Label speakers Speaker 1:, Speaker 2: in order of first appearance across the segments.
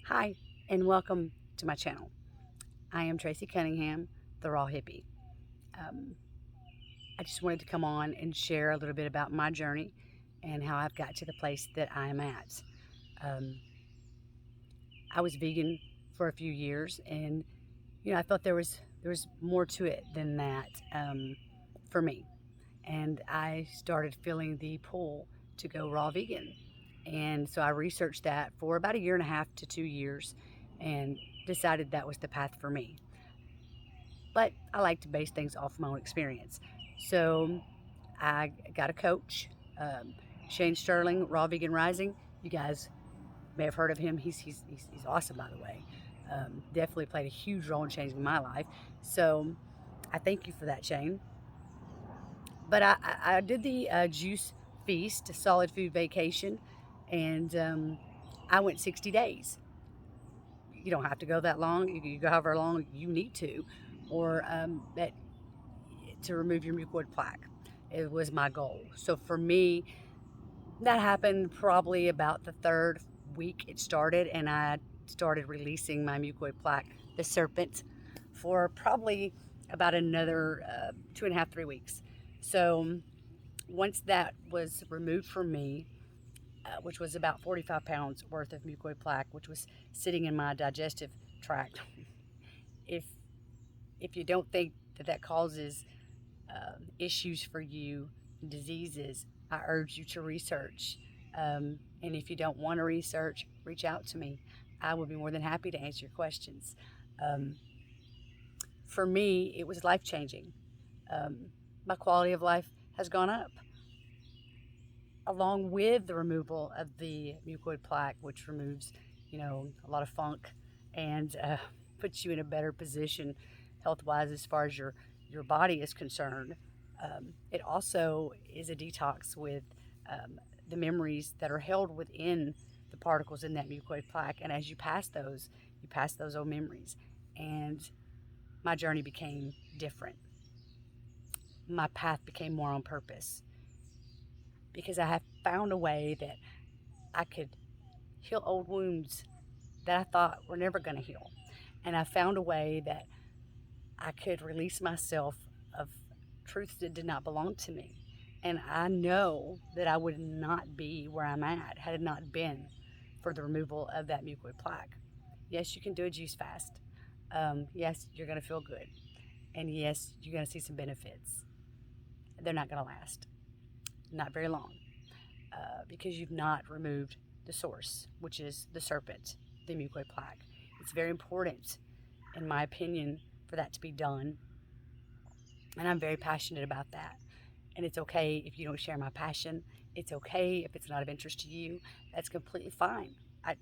Speaker 1: Hi, and welcome to my channel. I am Tracy Cunningham, the Raw Hippie. Um, I just wanted to come on and share a little bit about my journey and how I've got to the place that I am at. Um, I was vegan for a few years, and I thought there was more to it than that for me. And I started feeling the pull to go raw vegan. And so I researched that for about a year and a half to 2 years and decided that was the path for me. But I like to base things off my own experience. So I got a coach, um, Shane Sterling, Raw Vegan Rising. You guys may have heard of him. He's awesome, by the way. Definitely played a huge role in changing my life. So I thank you for that, Shane. But I did the juice feast, solid food vacation, and I went 60 days. You don't have to go that long. You go however long you need to, or to remove your mucoid plaque. It was my goal. So for me, that happened probably about the third week it started, and I started releasing my mucoid plaque, the serpent, for probably about another 2.5, 3 weeks. So once that was removed from me, which was about 45 pounds worth of mucoid plaque, which was sitting in my digestive tract, if if you don't think that that causes issues for you, diseases, I urge you to research. And if you don't want to research, reach out to me. I would be more than happy to answer your questions. Um, for me, it was life changing. Um, my quality of life has gone up along with the removal of the mucoid plaque, which removes, a lot of funk and puts you in a better position health wise as far as your body is concerned. It also is a detox with the memories that are held within the particles in that mucoid plaque. And as you pass those old memories. And my journey became different. My path became more on purpose because I have found a way that I could heal old wounds that I thought were never going to heal. And I found a way that I could release myself of truths that did not belong to me. And I know that I would not be where I'm at had it not been for the removal of that mucoid plaque. Yes, you can do a juice fast. Yes, you're going to feel good. And yes, you're going to see some benefits. They're not going to last, not very long, because you've not removed the source, which is the serpent, the mucoid plaque. It's very important, in my opinion, for that to be done. And I'm very passionate about that. And it's okay if you don't share my passion. It's okay if it's not of interest to you. That's completely fine. I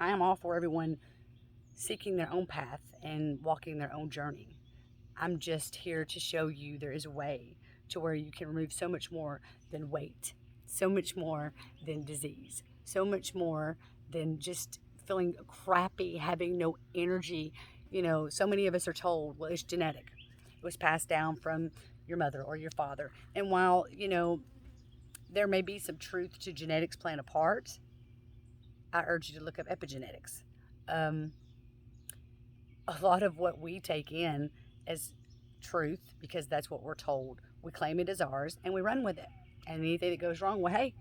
Speaker 1: am all for everyone seeking their own path and walking their own journey. I'm just here to show you there is a way to where you can remove so much more than weight, so much more than disease, so much more than just feeling crappy, having no energy. So many of us are told, well, it's genetic. It was passed down from your mother or your father. And while, there may be some truth to genetics playing a part, I urge you to look up epigenetics. Um, a lot of what we take in as truth, because that's what we're told, we claim it as ours and we run with it. And anything that goes wrong, well, hey,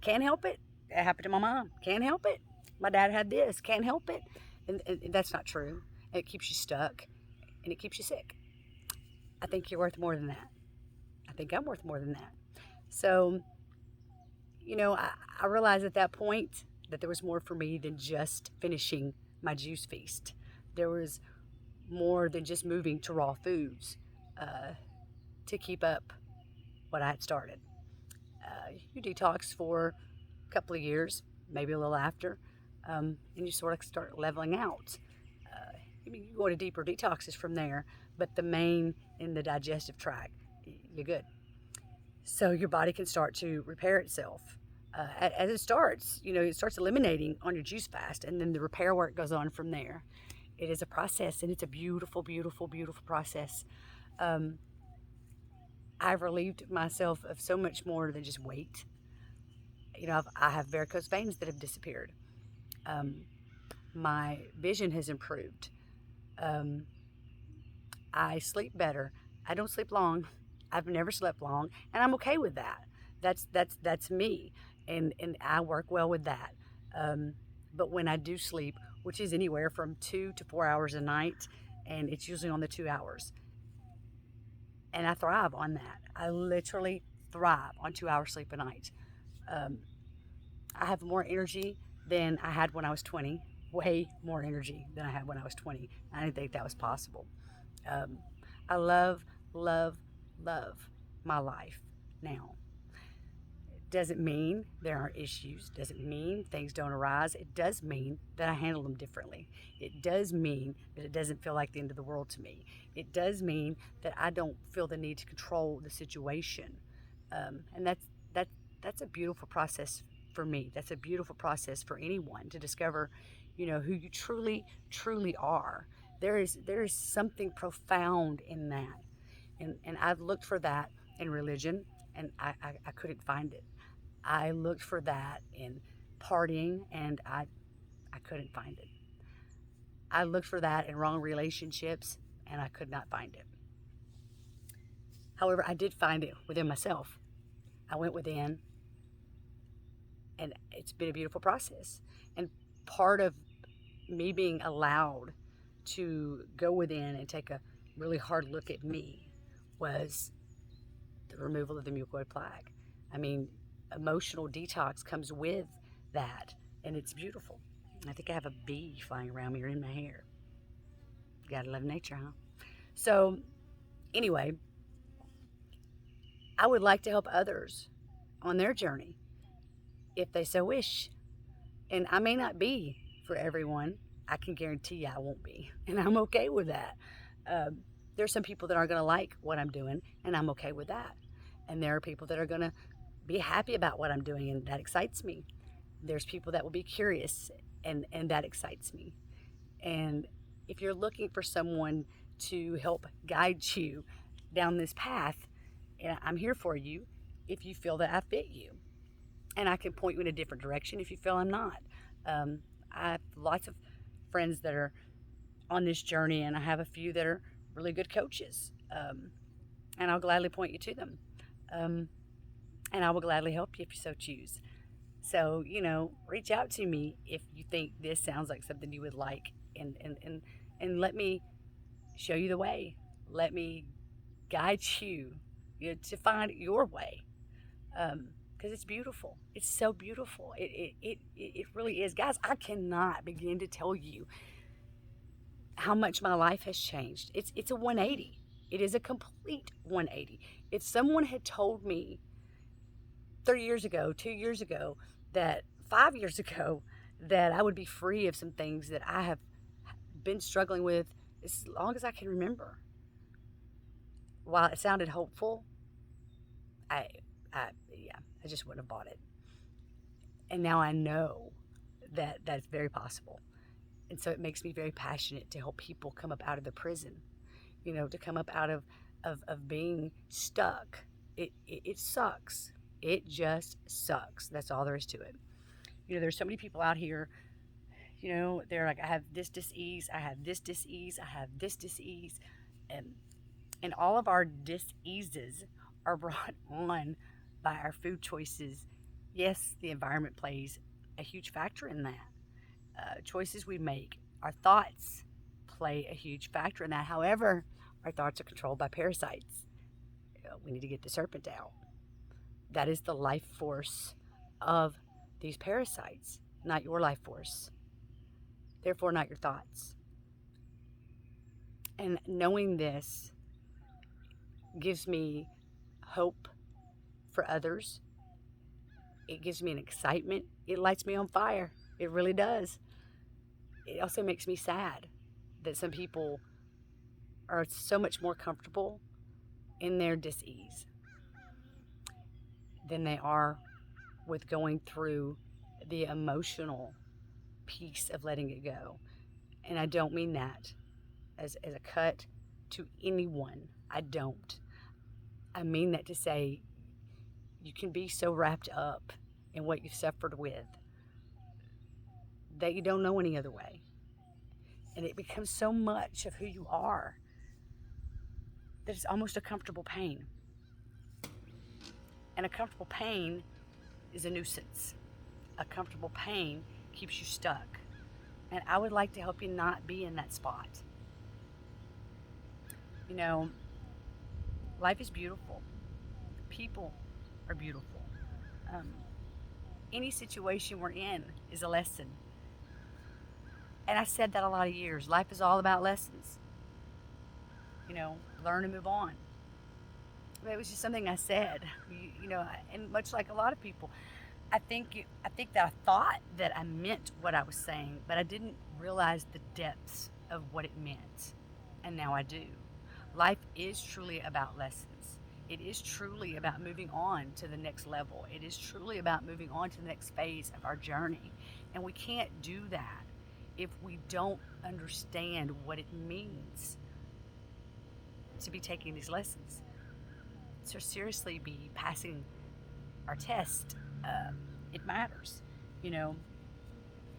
Speaker 1: can't help it. It happened to my mom. Can't help it. My dad had this. Can't help it. And that's not true. It keeps you stuck and it keeps you sick. I think you're worth more than that. I think I'm worth more than that. So, I realized at that point that there was more for me than just finishing my juice feast. There was more than just moving to raw foods to keep up what I had started. You detox for a couple of years, maybe a little after, and you sort of start leveling out. You go into deeper detoxes from there, but the main in the digestive tract, you're good. So your body can start to repair itself. As it starts, it starts eliminating on your juice fast, and then the repair work goes on from there. It is a process, and it's a beautiful, beautiful, beautiful process. Um, I've relieved myself of so much more than just weight. I have varicose veins that have disappeared. Um, My vision has improved. Um, I sleep better. I don't sleep long. I've never slept long, and I'm okay with that. That's me, and I work well with that. Um, but when I do sleep, which is anywhere from 2 to 4 hours a night, and it's usually on the 2 hours, and I thrive on that. I literally thrive on 2 hours sleep a night. Um, I have more energy than I had when I was 20. Way more energy than I had when I was 20. I didn't think that was possible. Um, I love, love my life now. It doesn't mean there aren't issues, doesn't mean things don't arise. It does mean that I handle them differently. It does mean that it doesn't feel like the end of the world to me. It does mean that I don't feel the need to control the situation. And that that's a beautiful process for me. That's a beautiful process for anyone to discover, who you truly are. There is something profound in that, and I've looked for that in religion, and I couldn't find it. I looked for that in partying, and I couldn't find it. I looked for that in wrong relationships, and I could not find it. However, I did find it within myself. I went within, and it's been a beautiful process. And part of me being allowed to go within and take a really hard look at me was the removal of the mucoid plaque. I mean, emotional detox comes with that, and it's beautiful. I think I have a bee flying around me or in my hair. Gotta love nature, huh? So, anyway, I would like to help others on their journey if they so wish. And I may not be for everyone. I can guarantee you I won't be. And I'm okay with that. Um, there's some people that aren't going to like what I'm doing, and I'm okay with that. And there are people that are going to be happy about what I'm doing, and that excites me. There's people that will be curious, and that excites me. And if you're looking for someone to help guide you down this path, I'm here for you if you feel that I fit you. And I can point you in a different direction if you feel I'm not. Um, I have lots of friends that are on this journey, and I have a few that are really good coaches. And I'll gladly point you to them. Um, and I will gladly help you if you so choose. So, reach out to me if you think this sounds like something you would like, and let me show you the way. Let me guide you, to find your way. Because it's beautiful. It's so beautiful. It really is. Guys, I cannot begin to tell you how much my life has changed. It's a 180. It is a complete 180. If someone had told me 3 years ago, 2 years ago, that 5 years ago, that I would be free of some things that I have been struggling with as long as I can remember, while it sounded hopeful, I, yeah, I just wouldn't have bought it. And now I know that that's very possible. And so it makes me very passionate to help people come up out of the prison, to come up out of being stuck. It sucks. It just sucks. That's all there is to it. There's so many people out here, they're like, I have this dis-ease, I have this dis-ease, I have this dis-ease. And all of our dis-eases are brought on by our food choices. Yes, the environment plays a huge factor in that. Choices we make, our thoughts play a huge factor in that. However, our thoughts are controlled by parasites. We need to get the serpent out. That is the life force of these parasites, not your life force. Therefore, not your thoughts. And knowing this gives me hope for others. It gives me an excitement. It lights me on fire. It really does. It also makes me sad that some people are so much more comfortable in their dis-ease than they are with going through the emotional piece of letting it go. And I don't mean that as a cut to anyone. I don't. I mean that to say you can be so wrapped up in what you've suffered with that you don't know any other way. And it becomes so much of who you are that it's almost a comfortable pain. And a comfortable pain is a nuisance. A comfortable pain keeps you stuck. And I would like to help you not be in that spot. You know, life is beautiful. People are beautiful. Any situation we're in is a lesson. And I said that a lot of years. Life is all about lessons. Learn and move on. But it was just something I said. And much like a lot of people, I think that I thought that I meant what I was saying, but I didn't realize the depths of what it meant. And now I do. Life is truly about lessons. It is truly about moving on to the next level. It is truly about moving on to the next phase of our journey. And we can't do that if we don't understand what it means to be taking these lessons. To seriously be passing our test, it matters.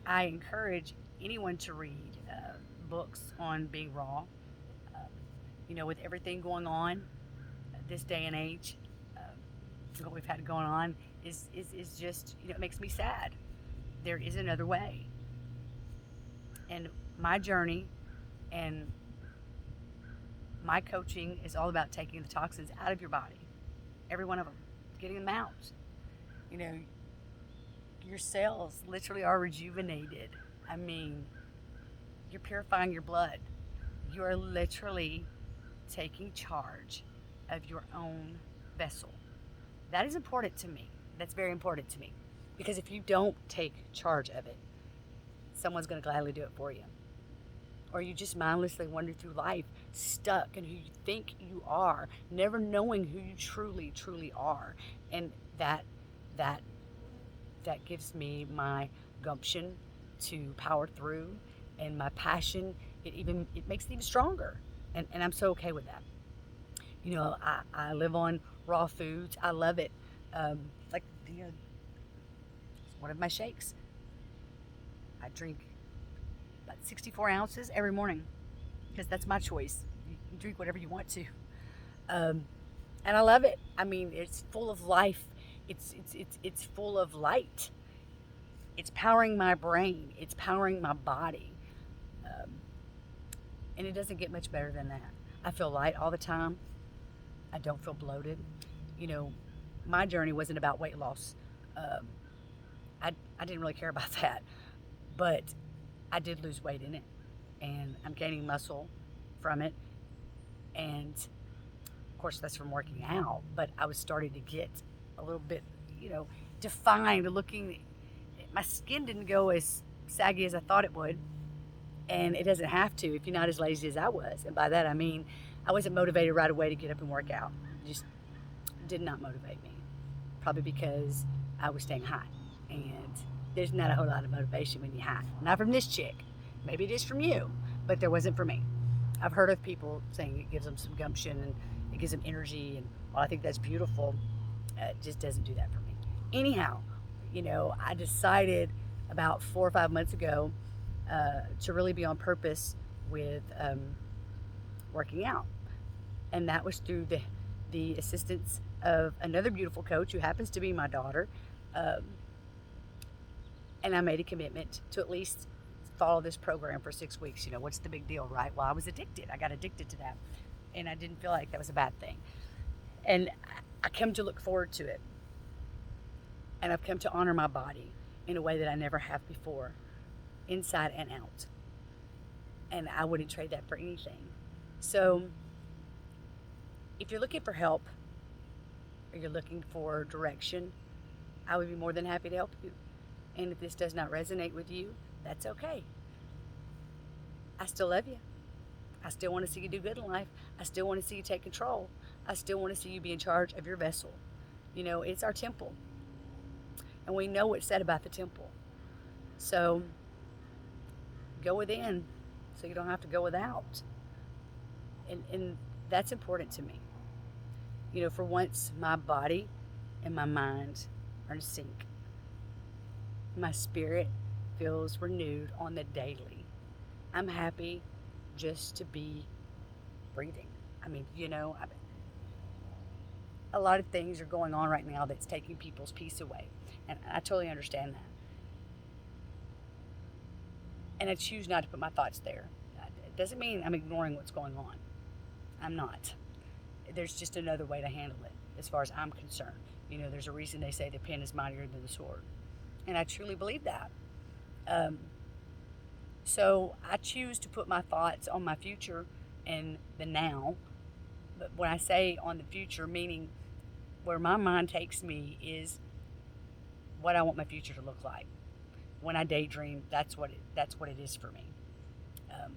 Speaker 1: I encourage anyone to read books on being raw. With everything going on this day and age, what we've had going on is just, it makes me sad. There is another way. And my journey and my coaching is all about taking the toxins out of your body. Every one of them. Getting them out. Your cells literally are rejuvenated. I mean, you're purifying your blood. You are literally taking charge of your own vessel. That is important to me. That's very important to me. Because if you don't take charge of it, someone's going to gladly do it for you. Or you just mindlessly wander through life, stuck in who you think you are, never knowing who you truly, truly are. And that gives me my gumption to power through, and my passion. It makes it even stronger. And I'm so okay with that. I live on raw foods. I love it. Like one of my shakes. I drink about 64 ounces every morning because that's my choice. You can drink whatever you want to. And I love it. I mean, it's full of life. It's full of light. It's powering my brain. It's powering my body. And it doesn't get much better than that. I feel light all the time. I don't feel bloated. My journey wasn't about weight loss. I didn't really care about that. But I did lose weight in it. And I'm gaining muscle from it. And, of course, that's from working out. But I was starting to get a little bit, defined looking. My skin didn't go as saggy as I thought it would. And it doesn't have to if you're not as lazy as I was. And by that I mean I wasn't motivated right away to get up and work out. It just did not motivate me. Probably because I was staying high. And there's not a whole lot of motivation when you're high. Not from this chick. Maybe it is from you. But there wasn't for me. I've heard of people saying it gives them some gumption and it gives them energy. And while I think that's beautiful, it just doesn't do that for me. Anyhow, I decided about 4 or 5 months ago to really be on purpose with working out. And that was through the assistance of another beautiful coach who happens to be my daughter. And I made a commitment to at least follow this program for 6 weeks. What's the big deal, right? Well, I was addicted. I got addicted to that. And I didn't feel like that was a bad thing. And I come to look forward to it. And I've come to honor my body in a way that I never have before, inside and out. And I wouldn't trade that for anything. So if you're looking for help or you're looking for direction, I would be more than happy to help you. And if this does not resonate with you, that's okay. I still love you. I still want to see you do good in life. I still want to see you take control. I still want to see you be in charge of your vessel. It's our temple. And we know what's said about the temple. So go within so you don't have to go without. And that's important to me. For once, my body and my mind are in sync. My spirit feels renewed on the daily. I'm happy just to be breathing. I mean, a lot of things are going on right now that's taking people's peace away. And I totally understand that. And I choose not to put my thoughts there. It doesn't mean I'm ignoring what's going on. I'm not. There's just another way to handle it as far as I'm concerned. There's a reason they say the pen is mightier than the sword. And I truly believe that. Um, so I choose to put my thoughts on my future and the now. But when I say on the future, meaning where my mind takes me is what I want my future to look like. When I daydream, that's what it is for me. Um,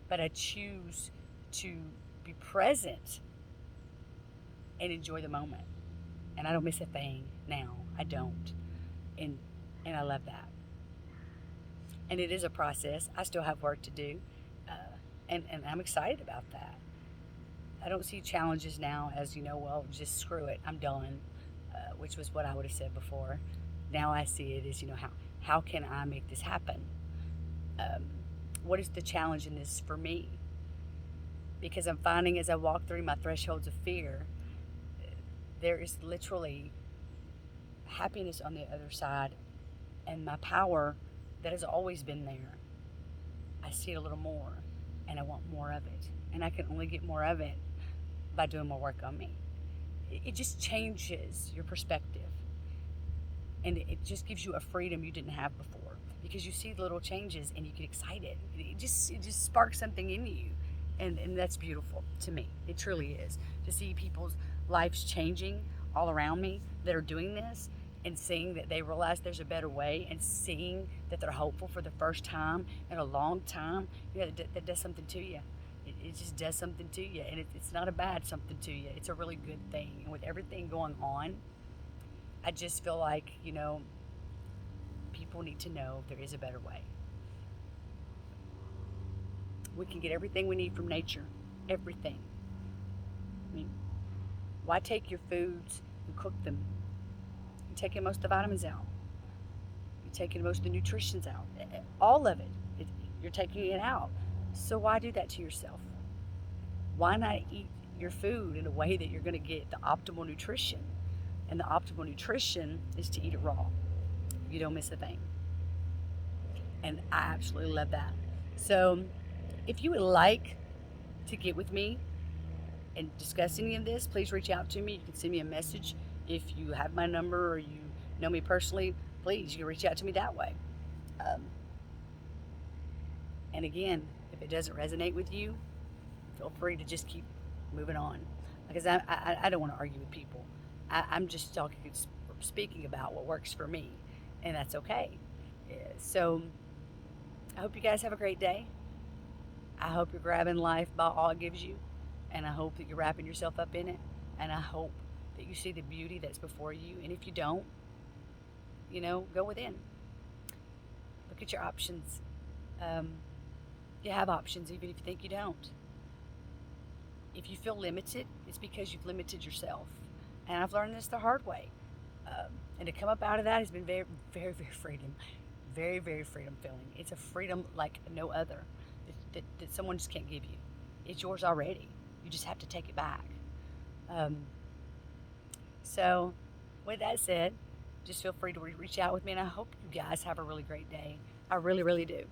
Speaker 1: but I choose to be present and enjoy the moment. And I don't miss a thing now. I don't, and I love that. And it is a process. I still have work to do, and I'm excited about that. I don't see challenges now as well, just screw it, I'm done, which was what I would have said before. Now I see it as how can I make this happen? Um, what is the challenge in this for me? Because I'm finding as I walk through my thresholds of fear, there is literally happiness on the other side, and my power that has always been there. I see it a little more, and I want more of it, and I can only get more of it by doing more work on me. It just changes your perspective, and it just gives you a freedom you didn't have before, because you see the little changes and you get excited. It just sparks something in you, and that's beautiful to me. It truly is, to see people's lives changing all around me that are doing this, and seeing that they realize there's a better way, and seeing that they're hopeful for the first time in a long time. That does something to you. It just does something to you, and it's not a bad something to you. It's a really good thing. And with everything going on, I just feel like people need to know there is a better way. We can get everything we need from nature, everything. I mean, why take your foods and cook them? You're taking most of the vitamins out. You're taking most of the nutritions out. All of it. You're taking it out. So why do that to yourself? Why not eat your food in a way that you're going to get the optimal nutrition? And the optimal nutrition is to eat it raw. You don't miss a thing. And I absolutely love that. So if you would like to get with me and discuss any of this, please reach out to me. You can send me a message. If you have my number or you know me personally, please, you can reach out to me that way. Um, and again, if it doesn't resonate with you, feel free to just keep moving on. Because I don't want to argue with people. I'm just speaking about what works for me, and that's okay. So I hope you guys have a great day. I hope you're grabbing life by all it gives you, and I hope that you're wrapping yourself up in it, and I hope that you see the beauty that's before you. And if you don't, go within. Look at your options. You have options even if you think you don't. If you feel limited, it's because you've limited yourself. And I've learned this the hard way. And to come up out of that has been very, very, very freedom. Very, very freedom feeling. It's a freedom like no other that someone just can't give you. It's yours already. You just have to take it back. So, with that said, just feel free to reach out with me, and I hope you guys have a really great day. I really, really do.